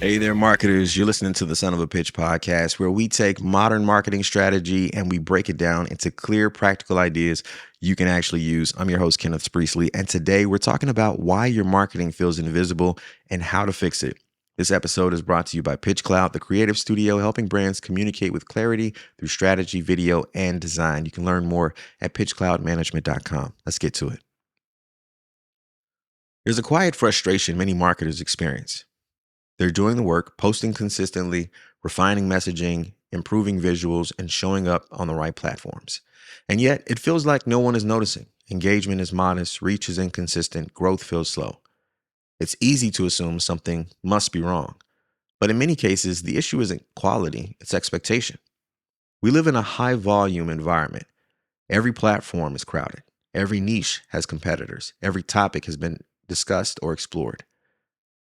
Hey there, marketers. You're listening to the Son of a Pitch podcast, where we take modern marketing strategy and we break it down into clear, practical ideas you can actually use. I'm your host, Kenneth, and today we're talking about why your marketing feels invisible and how to fix it. This episode is brought to you by Pitch Cloud, the creative studio helping brands communicate with clarity through strategy, video, and design. You can learn more at pitchcloudmanagement.com. Let's get to it. There's a quiet frustration many marketers experience. They're doing the work, posting consistently, refining messaging, improving visuals, and showing up on the right platforms. And yet, it feels like no one is noticing. Engagement is modest, reach is inconsistent, growth feels slow. It's easy to assume something must be wrong. But in many cases, the issue isn't quality, it's expectation. We live in a high volume environment. Every platform is crowded. Every niche has competitors. Every topic has been discussed or explored.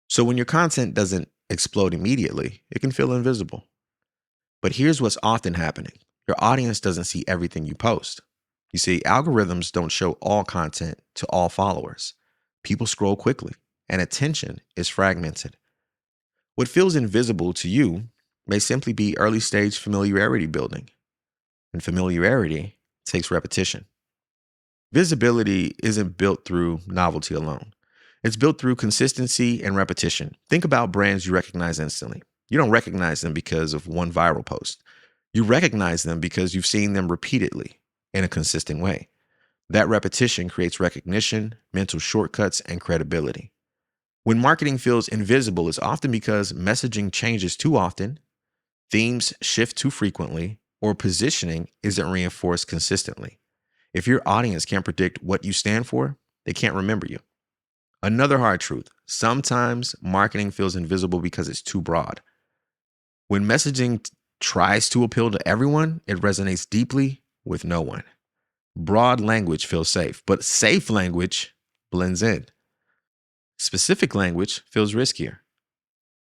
So when your content doesn't explode immediately, it can feel invisible. But here's what's often happening. Your audience doesn't see everything you post. You see, algorithms don't show all content to all followers. People scroll quickly, and attention is fragmented. What feels invisible to you may simply be early stage familiarity building. And familiarity takes repetition. Visibility isn't built through novelty alone. It's built through consistency and repetition. Think about brands you recognize instantly. You don't recognize them because of one viral post. You recognize them because you've seen them repeatedly in a consistent way. That repetition creates recognition, mental shortcuts, and credibility. When marketing feels invisible, it's often because messaging changes too often, themes shift too frequently, or positioning isn't reinforced consistently. If your audience can't predict what you stand for, they can't remember you. Another hard truth, sometimes marketing feels invisible because it's too broad. When messaging tries to appeal to everyone, it resonates deeply with no one. Broad language feels safe, but safe language blends in. Specific language feels riskier,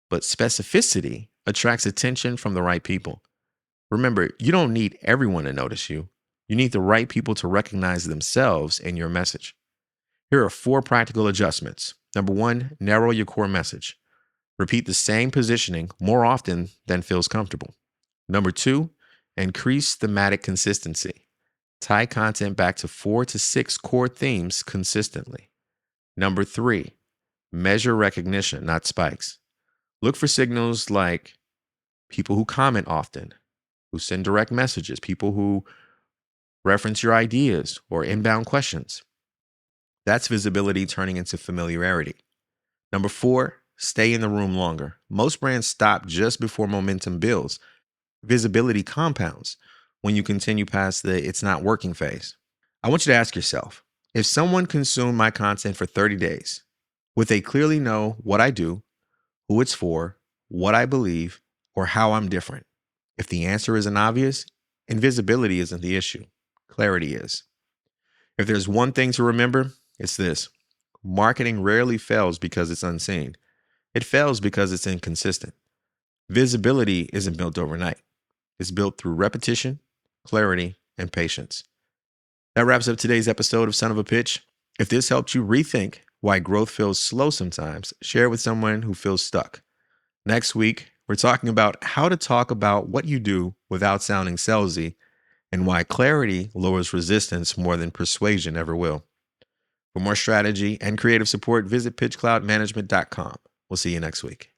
but specificity attracts attention from the right people. Remember, you don't need everyone to notice you. You need the right people to recognize themselves in your message. Here are 4 practical adjustments. Number 1, narrow your core message. Repeat the same positioning more often than feels comfortable. Number 2, increase thematic consistency. Tie content back to 4 to 6 core themes consistently. Number 3, measure recognition, not spikes. Look for signals like people who comment often, who send direct messages, people who reference your ideas or inbound questions. That's visibility turning into familiarity. Number 4, stay in the room longer. Most brands stop just before momentum builds. Visibility compounds when you continue past the it's not working phase. I want you to ask yourself, if someone consumed my content for 30 days, would they clearly know what I do, who it's for, what I believe, or how I'm different? If the answer isn't obvious, invisibility isn't the issue. Clarity is. If there's one thing to remember, it's this. Marketing rarely fails because it's unseen. It fails because it's inconsistent. Visibility isn't built overnight. It's built through repetition, clarity, and patience. That wraps up today's episode of Son of a Pitch. If this helped you rethink why growth feels slow sometimes, share it with someone who feels stuck. Next week, we're talking about how to talk about what you do without sounding salesy and why clarity lowers resistance more than persuasion ever will. For more strategy and creative support, visit pitchcloudmanagement.com. We'll see you next week.